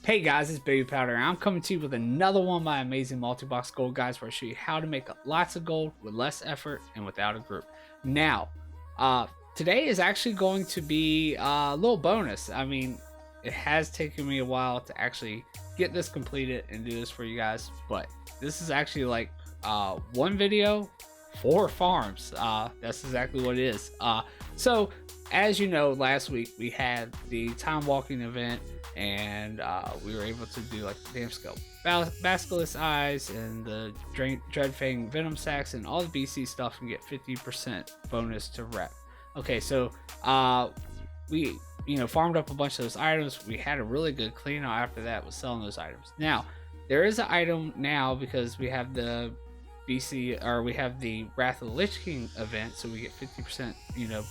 Hey guys, it's Babypowder, and I'm coming to you with another one of my amazing multi-box gold guides where I show you how to make lots of gold with less effort and without a group. Now, today is actually going to be a little bonus. I mean, it has taken me a while to actually get this completed and do this for you guys, but this is actually like one video, 4 farms. That's exactly what it is. So, as you know, last week we had the time walking event, and we were able to do like the Damscale Basilisk Eyes and the Dreadfang Venom Sacks and all the BC stuff, and get 50% bonus to rep. Okay, so we farmed up a bunch of those items. We had a really good clean out after that with selling those items. Now there is an item now because we have the we have the Wrath of the Lich King event, so we get 50%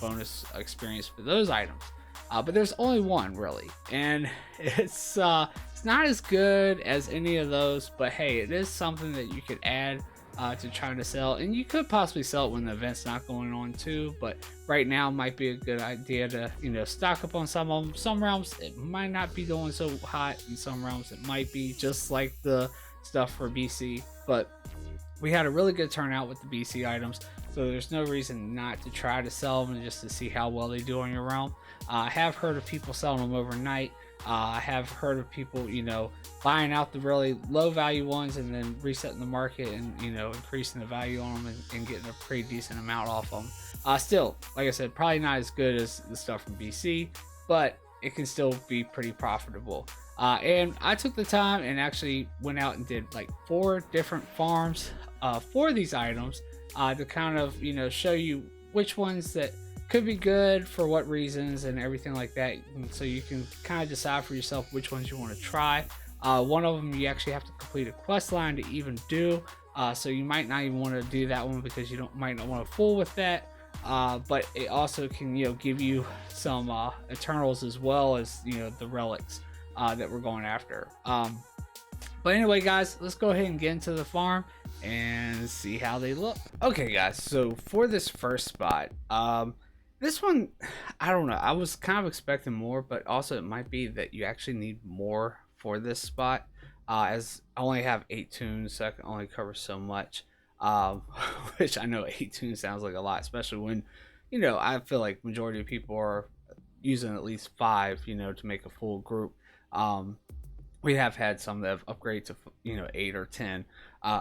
bonus experience for those items. But there's only one really, and it's not as good as any of those, but hey, it is something that you could add to try to sell, and you could possibly sell it when the event's not going on too. But right now might be a good idea to stock up on some of them. Some realms it might not be doing so hot, in some realms it might be, just like the stuff for BC. But we had a really good turnout with the BC items, so there's no reason not to try to sell them just to see how well they do on your realm. I have heard of people selling them overnight. I have heard of people, buying out the really low value ones and then resetting the market and, increasing the value on them and getting a pretty decent amount off them. Still, like I said, probably not as good as the stuff from BC, but it can still be pretty profitable. And I took the time and actually went out and did like 4 different farms for these items to kind of show you which ones that could be good for what reasons and everything like that, and so you can kind of decide for yourself which ones you want to try. One of them you actually have to complete a quest line to even do, so you might not even want to do that one because you might not want to fool with that. But it also can give you some Eternals as well as the relics that we're going after. But anyway guys, let's go ahead and get into the farm and see how they look. Okay guys, so for this first spot, this one, I don't know, I was kind of expecting more, but also it might be that you actually need more for this spot, as I only have 8 toons, so I can only cover so much. Which I know 8 toons sounds like a lot, especially when I feel like majority of people are using at least 5 to make a full group. We have had some that have upgraded to 8 or 10,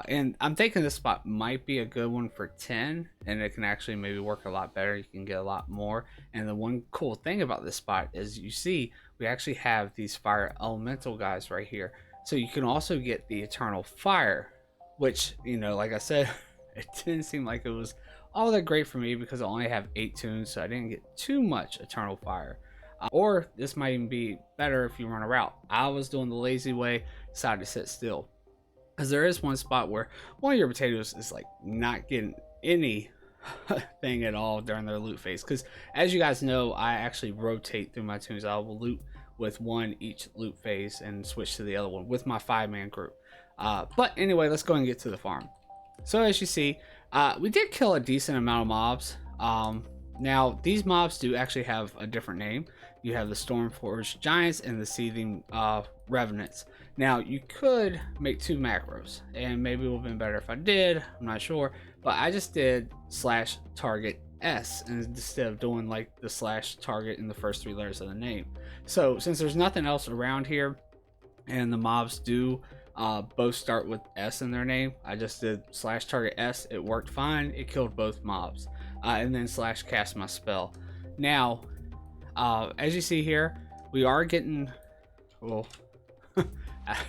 and I'm thinking this spot might be a good one for 10, and it can actually maybe work a lot better. You can get a lot more. And the one cool thing about this spot is, you see, we actually have these fire elemental guys right here, so you can also get the eternal fire, which like I said, it didn't seem like it was all that great for me because I only have 8 toons, so I didn't get too much eternal fire. Or this might even be better if you run a route. I was doing the lazy way, decided to sit still, because there is one spot where one of your potatoes is like not getting any thing at all during their loot phase, because as you guys know, I actually rotate through my toons. I will loot with one each loot phase and switch to the other one with my 5-man group. But anyway, let's go and get to the farm. So as you see, we did kill a decent amount of mobs. Now these mobs do actually have a different name. You have the Stormforged Giants and the Seething Revenants. Now you could make 2 macros, and maybe it would have been better if I did, I'm not sure, but I just did /target S instead of doing like the /target in the first 3 letters of the name. So since there's nothing else around here and the mobs do both start with S in their name, I just did /target S. It worked fine, it killed both mobs. And then /cast my spell. Now as you see here, we are getting, well,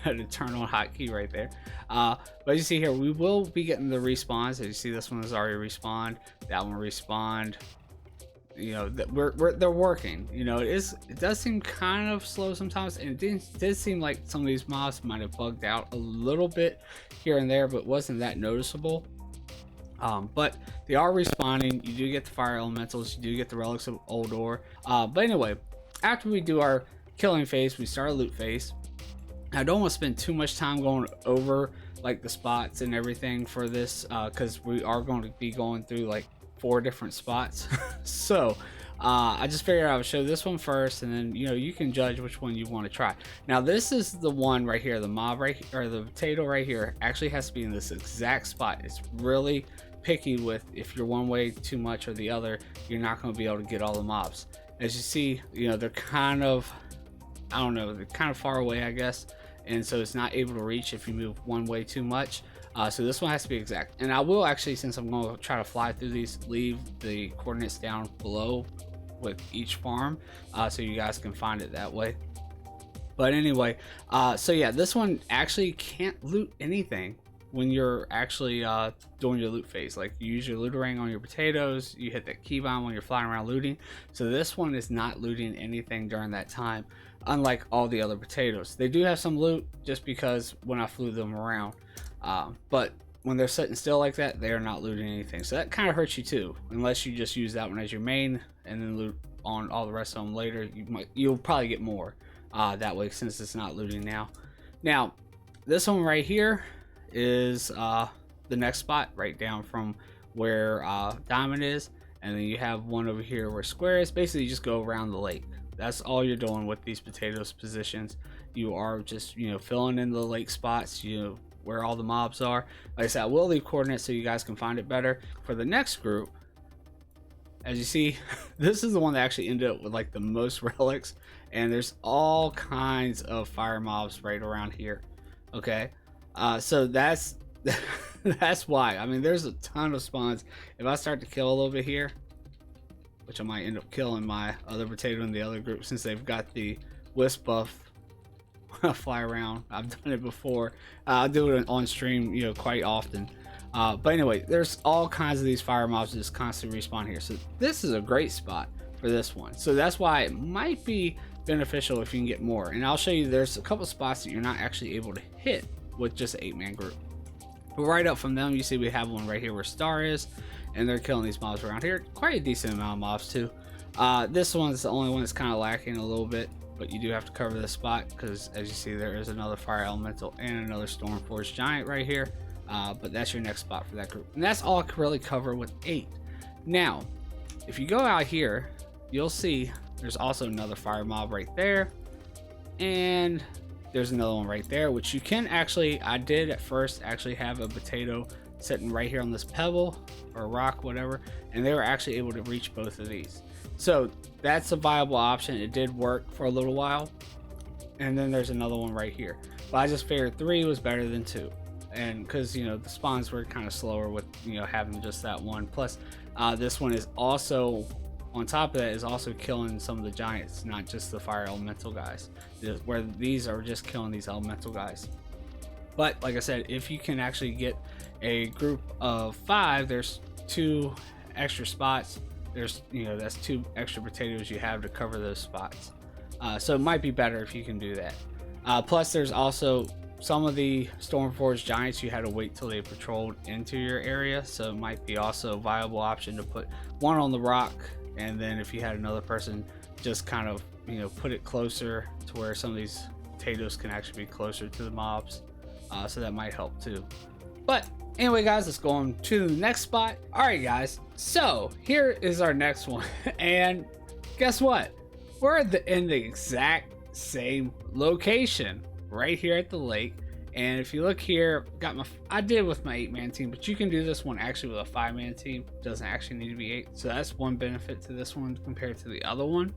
an eternal hotkey right there, but as you see here, we will be getting the respawns. As you see, this one is already respawned, that one respawned. They're working. It does seem kind of slow sometimes, and it did seem like some of these mobs might have bugged out a little bit here and there, but wasn't that noticeable. But they are respawning. You do get the fire elementals, you do get the relics of Ulduar. But anyway, after we do our killing phase, we start a loot phase. I don't want to spend too much time going over like the spots and everything for this, because we are going to be going through like 4 different spots. So I just figured I would show this one first, and then you can judge which one you want to try. Now this is the one right here, the mob right here, or the potato right here, actually has to be in this exact spot. It's really picky with, if you're one way too much or the other, you're not going to be able to get all the mobs. As you see, they're kind of, I don't know, they're kind of far away, I guess, and so it's not able to reach if you move one way too much. So this one has to be exact, and I will actually, since I'm going to try to fly through these, leave the coordinates down below with each farm, so you guys can find it that way. But anyway, so yeah, this one actually can't loot anything when you're actually doing your loot phase. Like, you use your looterang on your potatoes, you hit that keybind when you're flying around looting. So this one is not looting anything during that time, unlike all the other potatoes. They do have some loot just because when I flew them around, but when they're sitting still like that, they are not looting anything. So that kind of hurts you too, unless you just use that one as your main and then loot on all the rest of them later. You'll probably get more that way, since it's not looting now. Now this one right here is the next spot right down from where diamond is, and then you have one over here where square is. Basically you just go around the lake. That's all you're doing with these potatoes positions. You are just filling in the lake spots, where all the mobs are. Like I said, I will leave coordinates so you guys can find it better. For the next group, as you see, this is the one that actually ended up with like the most relics, and there's all kinds of fire mobs right around here. Okay, so that's that's why. I mean, there's a ton of spawns. If I start to kill a little bit here, which I might end up killing my other potato in the other group, since they've got the wisp buff. Fly around. I've done it before. I do it on stream, quite often. But anyway, there's all kinds of these fire mobs that just constantly respawn here. So this is a great spot for this one. So that's why it might be beneficial if you can get more. And I'll show you, there's a couple spots that you're not actually able to hit with just an 8-man group. But right up from them, you see we have one right here where Star is, and they're killing these mobs around here. Quite a decent amount of mobs too. This one's the only one that's kind of lacking a little bit. But you do have to cover this spot, because as you see, there is another fire elemental and another Stormforged giant right here. But that's your next spot for that group, and that's all I could really cover with 8. Now if you go out here, you'll see there's also another fire mob right there, and there's another one right there, which you can actually, I did at first actually have a potato sitting right here on this pebble or rock, whatever, and they were actually able to reach both of these. So that's a viable option. It did work for a little while. And then there's another one right here, but I just figured 3 was better than 2, and because the spawns were kind of slower with having just that one. Plus this one is also, on top of that, is also killing some of the giants, not just the fire elemental guys, where these are just killing these elemental guys. But like I said, if you can actually get a group of 5, there's 2 extra spots. There's that's 2 extra potatoes you have to cover those spots. So it might be better if you can do that. Plus there's also some of the Stormforged giants you had to wait till they patrolled into your area, so it might be also a viable option to put one on the rock, and then if you had another person, just kind of put it closer to where some of these potatoes can actually be closer to the mobs. So that might help too. But anyway guys, let's go on to the next spot. Alright guys, so here is our next one. And guess what? We're in the exact same location right here at the lake. And if you look here, I did with my 8-man team, but you can do this one actually with a 5-man team. It doesn't actually need to be 8. So that's one benefit to this one compared to the other one.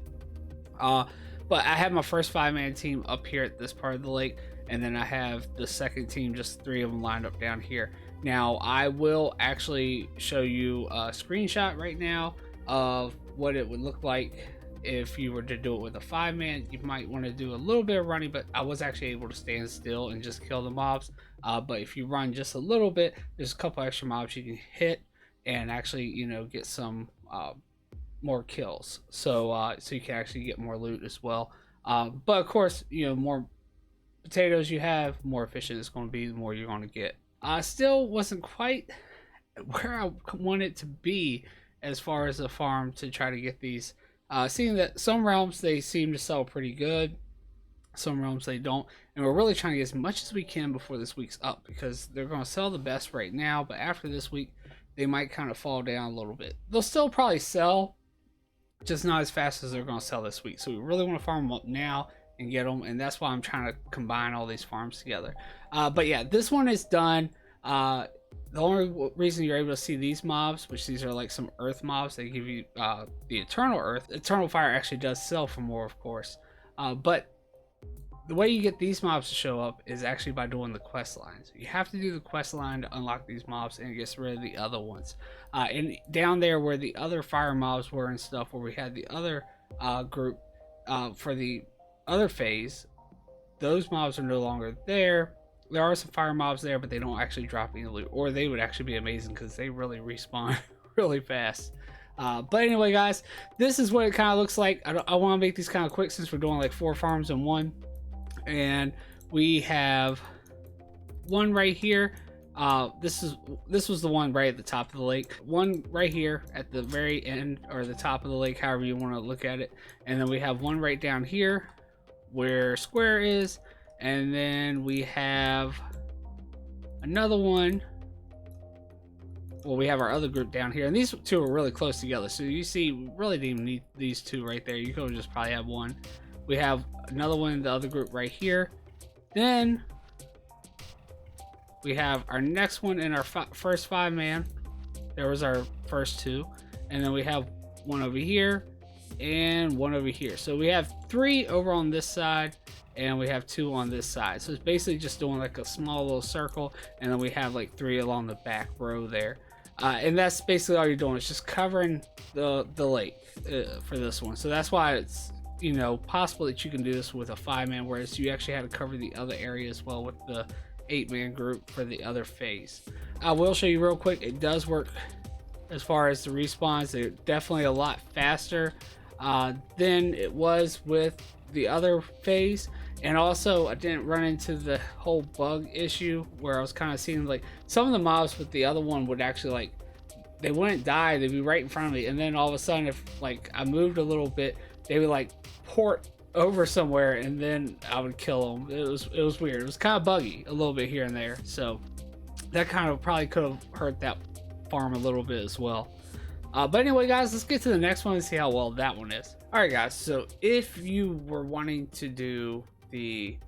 But I have my first 5-man team up here at this part of the lake, and then I have the second team, just 3 of them lined up down here. Now I will actually show you a screenshot right now of what it would look like if you were to do it with a 5-man. You might want to do a little bit of running, but I was actually able to stand still and just kill the mobs. But if you run just a little bit, there's a couple extra mobs you can hit and actually get some more kills, so you can actually get more loot as well. But of course, more potatoes you have, more efficient it's going to be, the more you're going to get. Still wasn't quite where I want it to be as far as a farm to try to get these. Seeing that some realms they seem to sell pretty good, some realms they don't, and we're really trying to get as much as we can before this week's up, because they're going to sell the best right now, but after this week they might kind of fall down a little bit. They'll still probably sell, just not as fast as they're going to sell this week. So we really want to farm them up now and get them, and that's why I'm trying to combine all these farms together. But yeah, this one is done. The only reason you're able to see these mobs, which these are like some earth mobs, they give you the eternal earth. Eternal fire actually does sell for more, of course, but the way you get these mobs to show up is actually by doing the quest lines. You have to do the quest line to unlock these mobs, and it gets rid of the other ones. And down there where the other fire mobs were and stuff, where we had the other group for the other phase, those mobs are no longer there. There are some fire mobs there, but they don't actually drop any loot, or they would actually be amazing because they really respawn really fast. But anyway, guys, this is what it kind of looks like. I want to make these kind of quick since we're doing like 4 farms in one. And we have one right here. This was the one right at the top of the lake. One right here at the very end, or the top of the lake, however you want to look at it. And then we have one right down here where square is. And then we have another one. Well, we have our other group down here, and these two are really close together. So you see, we really didn't even need these two right there. You could just probably have one. We have another one in the other group right here. Then we have our next one in our first 5-man. There was our first 2. And then we have one over here and one over here. So we have 3 over on this side, and we have 2 on this side. So it's basically just doing like a small little circle, and then we have like 3 along the back row there. And that's basically all you're doing. It's just covering the lake for this one. So that's why it's, you know, possible that you can do this with a 5-man, whereas you actually had to cover the other area as well with the 8-man group for the other phase. I will show you real quick. It does work as far as the respawns. They're definitely a lot faster than it was with the other phase. And also, I didn't run into the whole bug issue where I was kind of seeing like some of the mobs with the other one would actually like, they wouldn't die, they'd be right in front of me, and then all of a sudden if like I moved a little bit, they would like port over somewhere, and then I would kill them. It was weird. It was kind of buggy a little bit here and there, so that kind of probably could have hurt that farm a little bit as well. But anyway, guys, let's get to the next one and see how well that one is. All right, guys, so if you were wanting to do the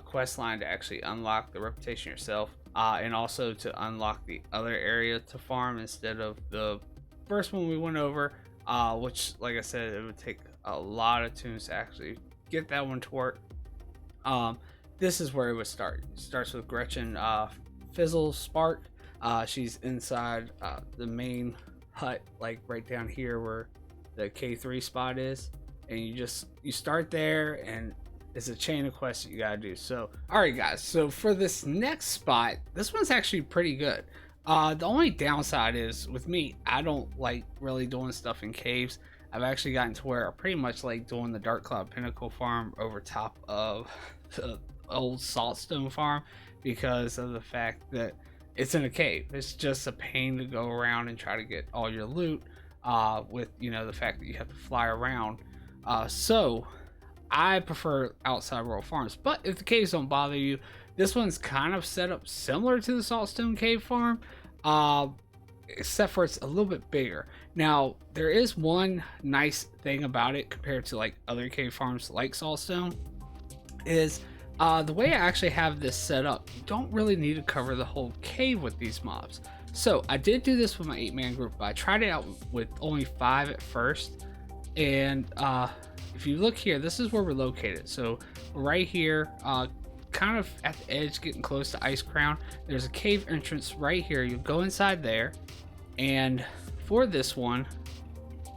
quest line to actually unlock the reputation yourself, and also to unlock the other area to farm instead of the first one we went over, which, like I said, it would take a lot of toons to actually get that one to work. This is where it would start. It starts with Gretchen Fizzle Spark. She's inside the main hut, like right down here where the K3 spot is, and you start there, and it's a chain of quests that you gotta do. So all right, guys, so for this next spot, this one's actually pretty good. The only downside is with me, I don't like really doing stuff in caves. I've actually gotten to where I pretty much like doing the Dark Cloud Pinnacle farm over top of the old Saltstone farm because of the fact that it's in a cave. It's just a pain to go around and try to get all your loot with, you know, the fact that you have to fly around. So I prefer outside world farms, but if the caves don't bother you, this one's kind of set up similar to the Saltstone cave farm, except for it's a little bit bigger. Now, there is one nice thing about it compared to like other cave farms like Saltstone is the way I actually have this set up, you don't really need to cover the whole cave with these mobs. So I did do this with my 8-man group, but I tried it out with only 5 at first. And if you look here, this is where we're located. So right here, kind of at the edge, getting close to Ice Crown, there's a cave entrance right here. You go inside there, and for this one,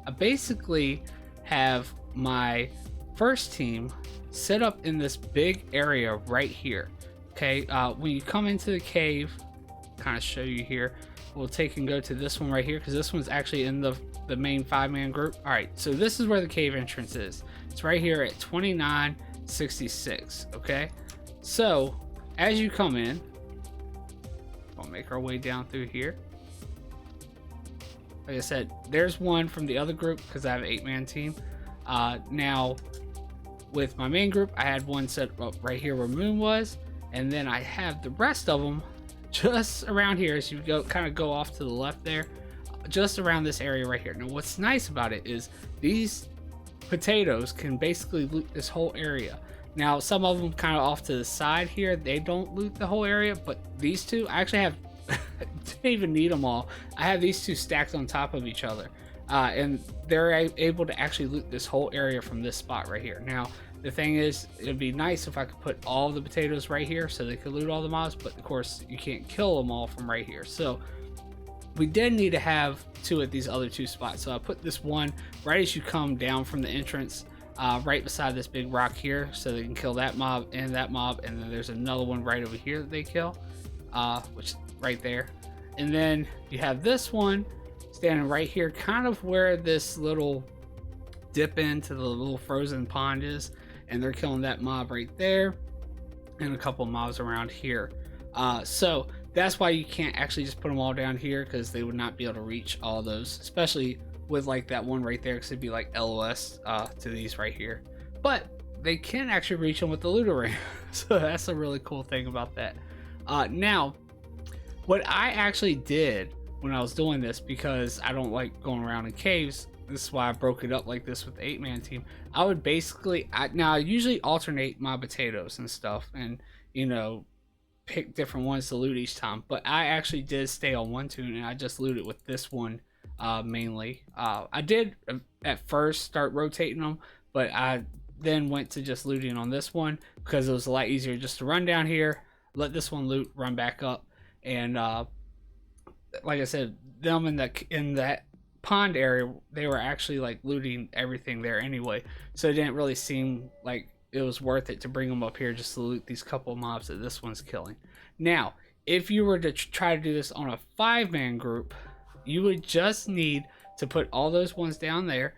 I basically have my first team set up in this big area right here. Okay, when you come into the cave, kind of show you here, we'll take and go to this one right here because this one's actually in the main 5-man group. All right, so this is where the cave entrance is. It's right here at 2966. Okay, so as you come in, we'll make our way down through here. Like I said, there's one from the other group because I have an 8-man team. Now with my main group, I had one set up right here where Moon was, and then I have the rest of them just around here. So you kind of go off to the left there. just around this area right here. Now what's nice about it is these potatoes can basically loot this whole area. Now some of them kind of off to the side here, they don't loot the whole area, but these two I actually have didn't even need them all. I have these two stacked on top of each other, and they're able to actually loot this whole area from this spot right here. Now the thing is, it'd be nice if I could put all the potatoes right here so they could loot all the mobs, but of course you can't kill them all from right here. So we did need to have two at these other two spots. So I put this one right as you come down from the entrance, right beside this big rock here, so they can kill that mob, and then there's another one right over here that they kill, which right there. And then you have this one standing right here, kind of where this little dip into the little frozen pond is, and they're killing that mob right there, and a couple mobs around here. So that's why you can't actually just put them all down here, because they would not be able to reach all those, especially with like that one right there, because it'd be like LOS to these right here. But they can actually reach them with the looter ring. So that's a really cool thing about that. Now what I actually did when I was doing this, because I don't like going around in caves, this is why I broke it up like this with the 8-man team. I would basically, I usually alternate my potatoes and stuff, and you know, pick different ones to loot each time, but I actually did stay on one toon, and I just looted with this one mainly. I did at first start rotating them, but I then went to just looting on this one because it was a lot easier just to run down here, let this one loot, run back up. And like I said, them in that pond area, they were actually like looting everything there anyway, so it didn't really seem like it was worth it to bring them up here just to loot these couple mobs that this one's killing. Now if you were to try to do this on a 5-man group, you would just need to put all those ones down there,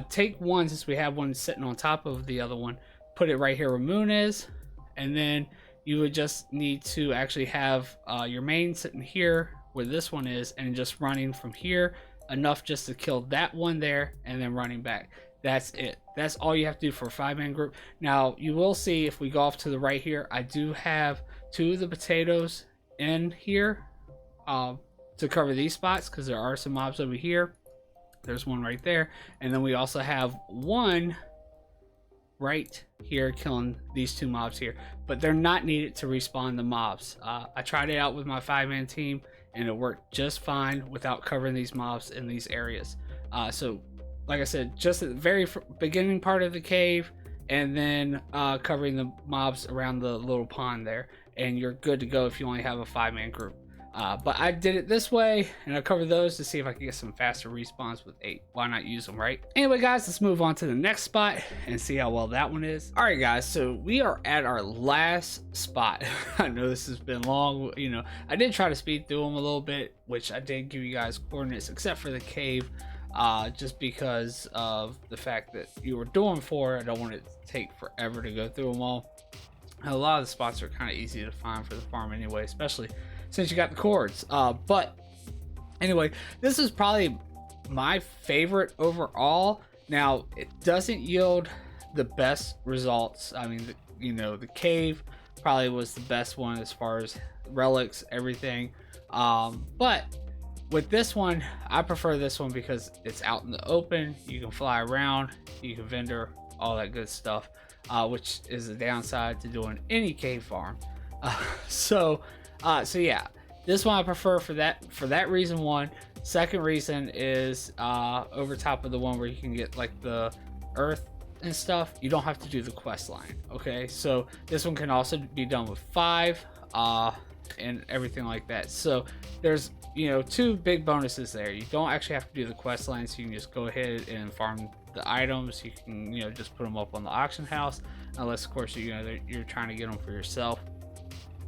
take one, since we have one sitting on top of the other one, put it right here where Moon is, and then you would just need to actually have your main sitting here where this one is, and just running from here enough just to kill that one there, and then running back. That's it. That's all you have to do for a 5-man group. Now you will see if we go off to the right here, I do have two of the potatoes in here to cover these spots, because there are some mobs over here. There's one right there, and then we also have one right here killing these two mobs here, but they're not needed to respawn the mobs. I tried it out with my 5-man team, and it worked just fine without covering these mobs in these areas. So like I said, just at the very beginning part of the cave, and then covering the mobs around the little pond there, and you're good to go if you only have a 5-man group. But I did it this way, and I covered those to see if I could get some faster respawns with 8. Why not use them, right? Anyway guys, let's move on to the next spot and see how well that one is. All right guys, so we are at our last spot. I know this has been long, you know, I did try to speed through them a little bit, which I did give you guys coordinates except for the cave, just because of the fact that you were doing 4. I don't want it to take forever to go through them all. A lot of the spots are kind of easy to find for the farm anyway, especially since you got the cords. But anyway, this is probably my favorite overall. Now it doesn't yield the best results. I mean, the cave probably was the best one as far as relics, everything. But with this one, I prefer this one because it's out in the open. You can fly around, you can vendor, all that good stuff, which is the downside to doing any cave farm. So yeah, this one I prefer for that reason. One. Second reason is over top of the one where you can get like the earth and stuff, you don't have to do the quest line. Okay, so this one can also be done with 5 and everything like that. So there's 2 big bonuses there. You don't actually have to do the quest line, so you can just go ahead and farm the items. You can just put them up on the auction house, unless of course you're trying to get them for yourself.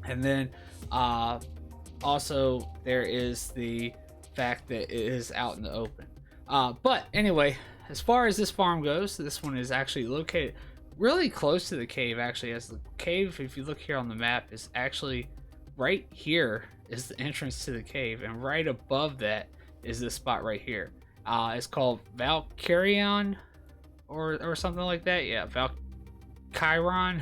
And then also there is the fact that it is out in the open. But anyway, as far as this farm goes, this one is actually located really close to the cave. Actually, as the cave, if you look here on the map, is actually right here is the entrance to the cave, and right above that is this spot right here. It's called Valkyrion or something like that. Yeah, Chiron,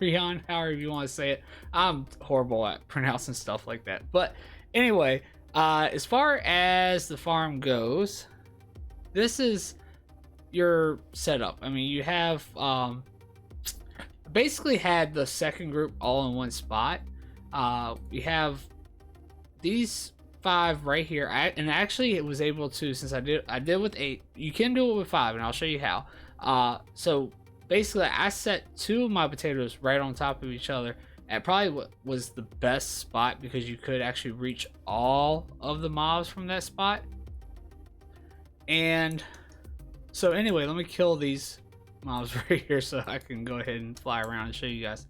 Rion, however you want to say it. I'm horrible at pronouncing stuff like that. But anyway, As far as the farm goes, this is your setup. I mean, you have basically had the second group all in one spot. You have these 5 right here, and actually it was able to, since I did with 8. You can do it with 5, and I'll show you how. So basically, I set 2 of my potatoes right on top of each other, and probably what was the best spot because you could actually reach all of the mobs from that spot. And so anyway, let me kill these mobs right here so I can go ahead and fly around and show you guys.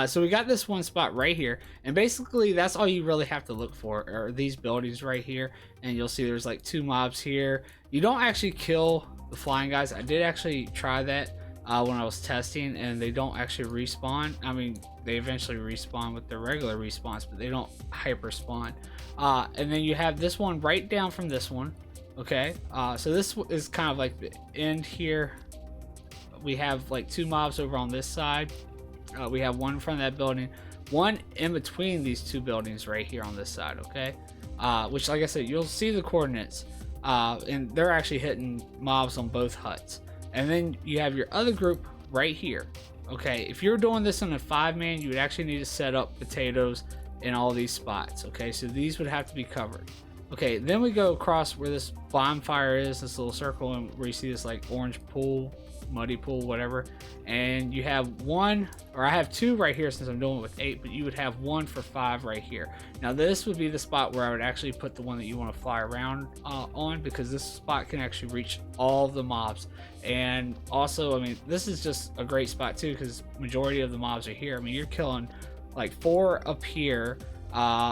So we got this one spot right here, and basically that's all you really have to look for are these buildings right here, and you'll see there's like 2 mobs here. You don't actually kill the flying guys. I did actually try that when I was testing, and they don't actually respawn. I mean, they eventually respawn with their regular respawns, but they don't hyper spawn. And then you have this one right down from this one. Okay, so this is kind of like the end here. We have like 2 mobs over on this side. We have one in front of that building, one in between these 2 buildings right here on this side. Okay, which, like I said, you'll see the coordinates, and they're actually hitting mobs on both huts. And then you have your other group right here. Okay, if you're doing this in a 5-man, you would actually need to set up potatoes in all these spots. Okay, so these would have to be covered. Okay, then we go across where this bonfire is, this little circle, and where you see this like orange pool, muddy pool, whatever. And you have 1, or I have 2 right here since I'm doing it with 8, but you would have 1 for 5 right here. Now this would be the spot where I would actually put the one that you want to fly around on, because this spot can actually reach all the mobs. And also, I mean, this is just a great spot too, because majority of the mobs are here. I mean, you're killing like 4 up here.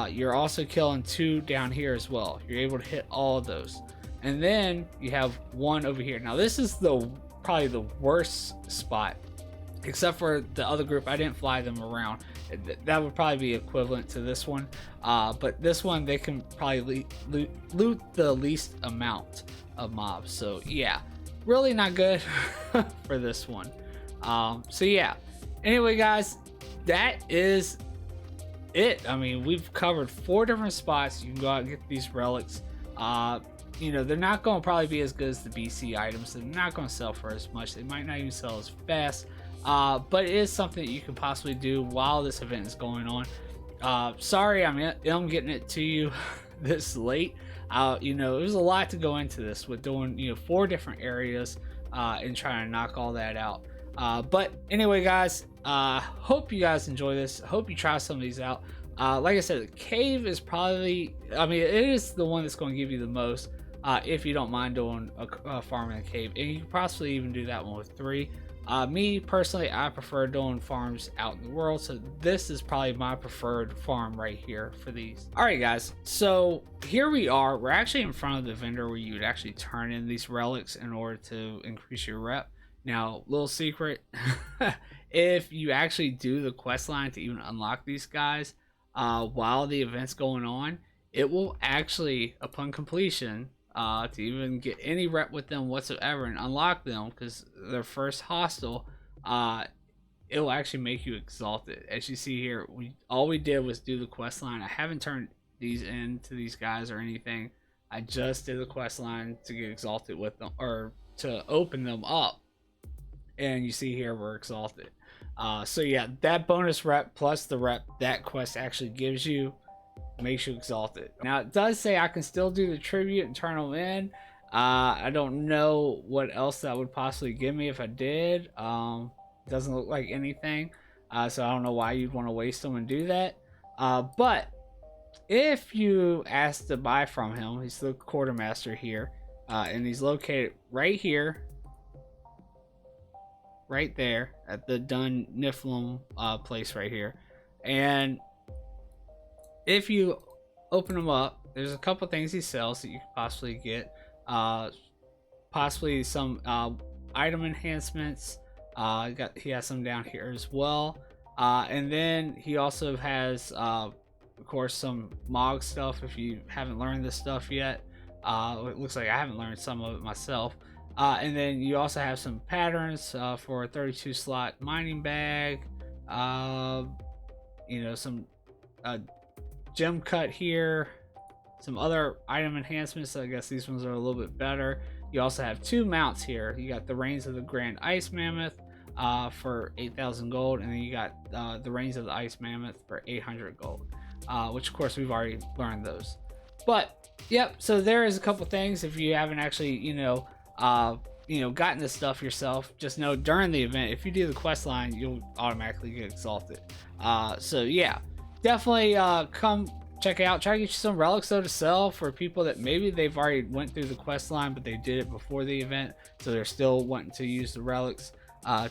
You're also killing 2 down here as well. You're able to hit all of those. And then you have 1 over here. Now this is probably the worst spot, except for the other group. I didn't fly them around. That would probably be equivalent to this one. But this one, they can probably loot the least amount of mobs. So yeah, really not good for this one. So yeah, anyway guys, that is it. I mean, we've covered 4 different spots. You can go out and get these relics. You know, they're not going to probably be as good as the BC items. They're not going to sell for as much. They might not even sell as fast. But it is something that you can possibly do while this event is going on. Sorry, I'm getting it to you this late. You know, it was a lot to go into this with doing, you know, 4 different areas and trying to knock all that out. But anyway, guys, hope you guys enjoy this. Hope you try some of these out. Like I said, the cave is probably, I mean, it is the one that's going to give you the most if you don't mind doing a farm in a cave. And you can possibly even do that one with 3. Me personally, I prefer doing farms out in the world, so this is probably my preferred farm right here for these. Alright guys, so here we are. We're actually in front of the vendor where you would actually turn in these relics in order to increase your rep. Now, little secret, if you actually do the quest line to even unlock these guys while the event's going on, it will actually, upon completion, to even get any rep with them whatsoever and unlock them, because their first hostile, it will actually make you exalted. As you see here, all we did was do the quest line. I haven't turned these into these guys or anything. I just did the quest line to get exalted with them, or to open them up. And you see here we're exalted. So yeah, that bonus rep plus the rep that quest actually gives you makes you exalted. Now it does say I can still do the tribute and turn them in. I don't know what else that would possibly give me if I did. Doesn't look like anything, so I don't know why you'd want to waste them and do that. But if you ask to buy from him, he's the quartermaster here, and he's located right here, right there at the Dun Niflum place right here. And if you open them up, there's a couple things he sells that you could possibly get. Possibly some item enhancements. He has some down here as well. And then he also has, of course, some Mog stuff if you haven't learned this stuff yet. It looks like I haven't learned some of it myself. And then you also have some patterns for a 32 slot mining bag. You know, some gem cut here, some other item enhancements. I guess these ones are a little bit better. You also have 2 mounts here. You got the Reigns of the Grand Ice Mammoth for 8,000 gold, and then you got the Reigns of the Ice Mammoth for 800 gold, which of course we've already learned those. But yep, so there is a couple things. If you haven't actually gotten this stuff yourself, just know during the event, if you do the quest line, you'll automatically get exalted. So yeah, definitely come check out. Try to get you some relics though to sell for people that maybe they've already went through the quest line, but they did it before the event, so they're still wanting to use the relics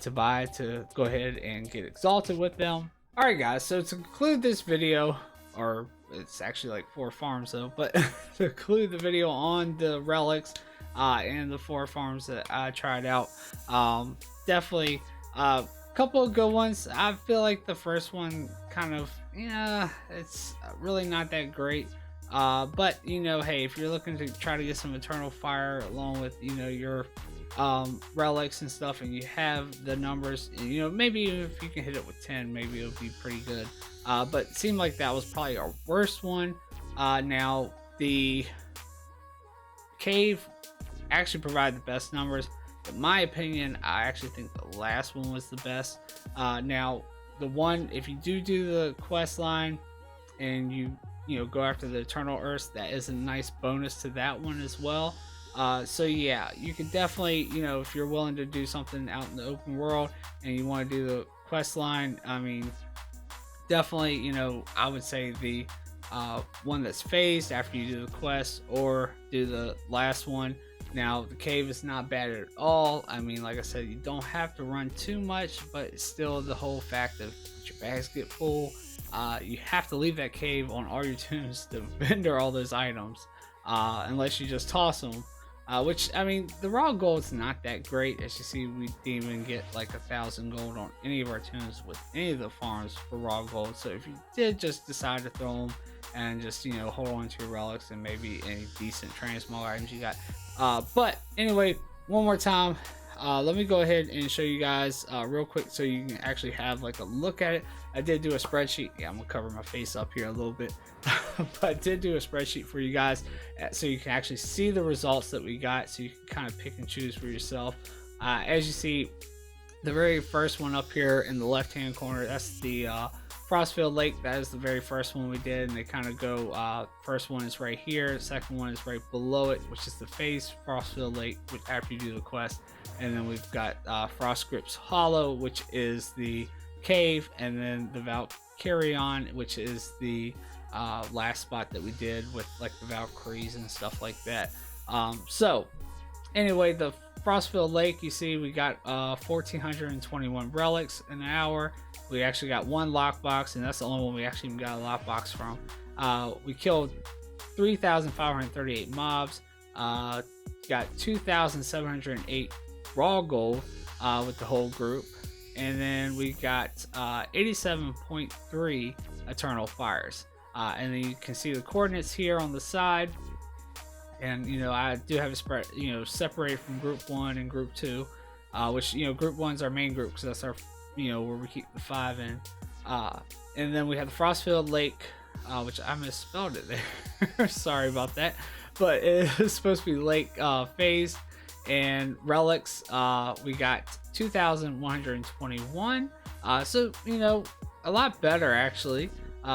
to buy to go ahead and get exalted with them. All right, guys. So to conclude this video, or it's actually like 4 farms though, but to conclude the video on the relics and the 4 farms that I tried out, definitely a couple of good ones. I feel like the first one kind of, it's really not that great, but hey, if you're looking to try to get some eternal fire along with your relics and stuff, and you have the numbers, maybe if you can hit it with 10, maybe it'll be pretty good. But it seemed like that was probably our worst one. Now the cave actually provided the best numbers. In my opinion, I actually think the last one was the best. Now the one, if you do the quest line and you go after the Eternal Earths, that is a nice bonus to that one as well. So yeah, you can definitely, if you're willing to do something out in the open world and you want to do the quest line, I mean, definitely, I would say the one that's phased after you do the quest, or do the last one. Now the cave is not bad at all. I mean, like I said, you don't have to run too much, but it's still the whole fact of your bags get full. You have to leave that cave on all your toons to vendor all those items, unless you just toss them. Which, I mean, the raw gold's not that great. As you see, we didn't even get like 1,000 gold on any of our toons with any of the farms for raw gold. So if you did just decide to throw them and just hold on to your relics and maybe any decent transmog items you got. But anyway, one more time, let me go ahead and show you guys real quick so you can actually have like a look at it. I did do a spreadsheet. Yeah, I'm gonna cover my face up here a little bit. But I did do a spreadsheet for you guys so you can actually see the results that we got, so you can kind of pick and choose for yourself. As you see, the very first one up here in the left hand corner, that's the Frostfield Lake. That is the very first one we did, and they kind of go, first one is right here, second one is right below it, which is the phase Frostfield Lake after you do the quest. And then we've got Frostgrip's Hollow, which is the cave, and then the Valkyrion, which is the last spot that we did with like the Valkyries and stuff like that. So anyway, the Frostfield Lake, you see we got 1,421 relics in an hour. We actually got 1 lockbox, and that's the only one we actually got a lockbox from. We killed 3,538 mobs, got 2,708 raw gold with the whole group, and then we got 87.3 eternal fires. And then you can see the coordinates here on the side, and I do have a spread, separated from group 1 and group 2, which group 1's our main group because that's our where we keep the 5 in, and then we have the Frostfield Lake, which I misspelled it there. Sorry about that, but it's supposed to be lake phased. And relics, we got 2,121, so a lot better actually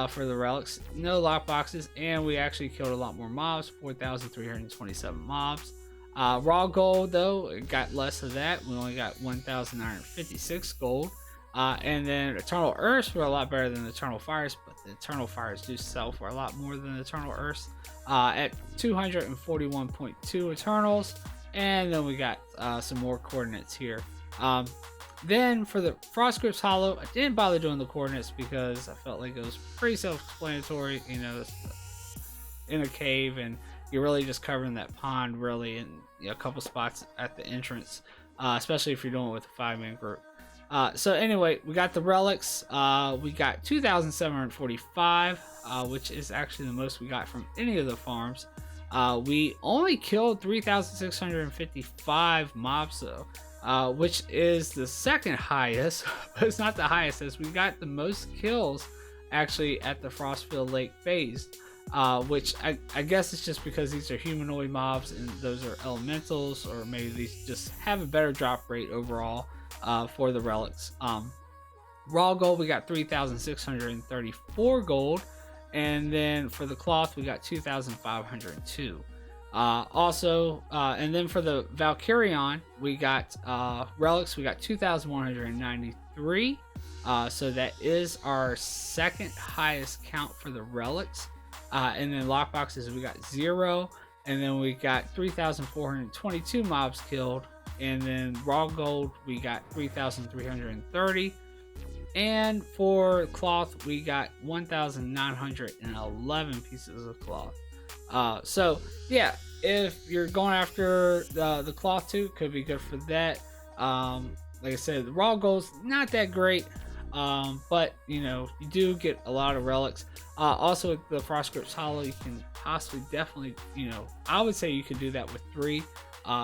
for the relics. No lockboxes, and we actually killed a lot more mobs, 4,327 mobs. Raw gold though, it got less of that. We only got 1,956 gold. And then Eternal Earths were a lot better than the Eternal Fires, but the Eternal Fires do sell for a lot more than the Eternal Earths, at 241.2 Eternals. And then we got some more coordinates here. Then for the Frostgrip's Hollow, I didn't bother doing the coordinates because I felt like it was pretty self-explanatory. In a cave, and you're really just covering that pond really in a couple spots at the entrance, especially if you're doing it with a 5-man group. So anyway, we got the relics. We got 2,745, which is actually the most we got from any of the farms. We only killed 3,655 mobs though, which is the second highest, but it's not the highest, as we got the most kills actually at the Frostfield Lake phase. which I guess it's just because these are humanoid mobs and those are elementals, or maybe these just have a better drop rate overall for the relics. Raw gold, we got 3,634 gold, and then for the cloth we got 2,502. And then for the Valkyrion, we got relics, we got 2,193. So that is our second highest count for the relics. And then lockboxes, we got 0, and then we got 3,422 mobs killed, and then raw gold we got 3,330. And for cloth, we got 1,911 pieces of cloth. So yeah, if you're going after the cloth too, could be good for that. Like I said, the raw gold's not that great, but you do get a lot of relics. Also with the Frost Grips Hollow, you can possibly definitely, I would say you could do that with 3,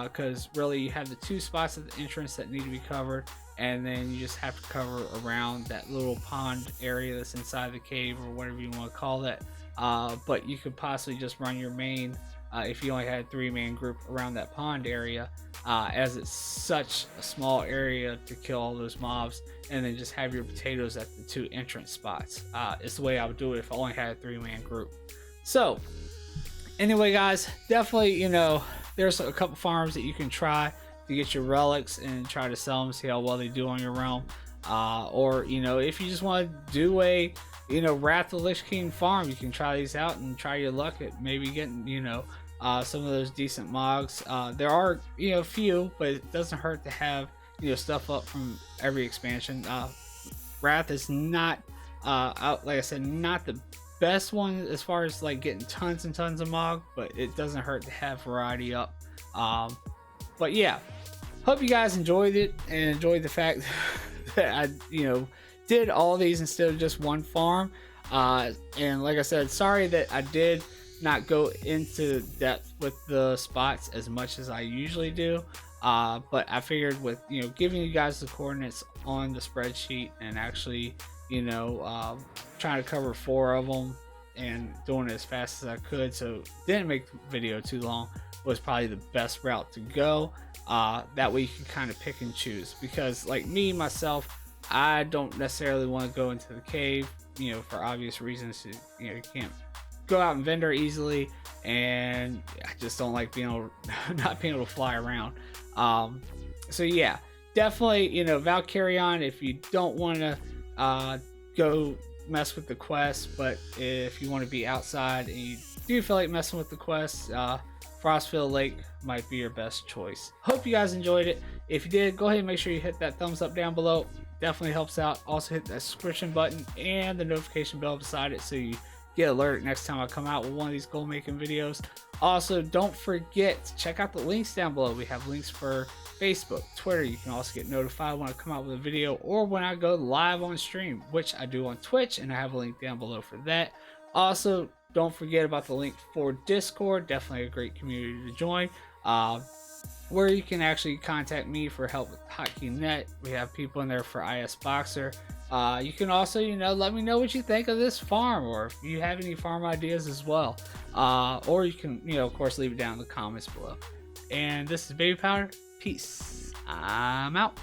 because really you have the 2 spots at the entrance that need to be covered, and then you just have to cover around that little pond area that's inside the cave, or whatever you want to call it. But you could possibly just run your main, if you only had a 3-man group around that pond area, as it's such a small area to kill all those mobs, and then just have your potatoes at the 2 entrance spots. It's the way I would do it if I only had a 3-man group. So anyway guys, definitely there's a couple farms that you can try to get your relics and try to sell them, see how well they do on your realm. Or if you just want to do a Wrath of the Lich King farm, you can try these out and try your luck at maybe getting some of those decent mogs. There are few, but it doesn't hurt to have stuff up from every expansion. Wrath is not like I said, not the best one as far as like getting tons and tons of mog, but it doesn't hurt to have variety up. But yeah, hope you guys enjoyed it and enjoyed the fact that I did all these instead of just one farm. And like I said, sorry that I did not go into depth with the spots as much as I usually do, but I figured with giving you guys the coordinates on the spreadsheet and actually trying to cover 4 of them and doing it as fast as I could, so didn't make the video too long, was probably the best route to go. That way you can kind of pick and choose, because like me myself, I don't necessarily want to go into the cave, for obvious reasons. You can't go out and vendor easily, and I just don't like not being able to fly around. So yeah, definitely Valkyrion, if you don't want to go mess with the quest, but if you want to be outside and you do feel like messing with the quest, Frostfield Lake might be your best choice. Hope you guys enjoyed it. If you did, go ahead and make sure you hit that thumbs up down below. Definitely helps out. Also hit that subscription button and the notification bell beside it so you get alert next time I come out with one of these goal making videos. Also, don't forget to check out the links down below. We have links for Facebook, Twitter. You can also get notified when I come out with a video or when I go live on stream, which I do on Twitch, and I have a link down below for that. Also, don't forget about the link for Discord. Definitely a great community to join, where you can actually contact me for help with HotKeyNet. We have people in there for IS Boxer. You can also, let me know what you think of this farm, or if you have any farm ideas as well. Or you can, of course, leave it down in the comments below. And this is Babypowder. Peace. I'm out.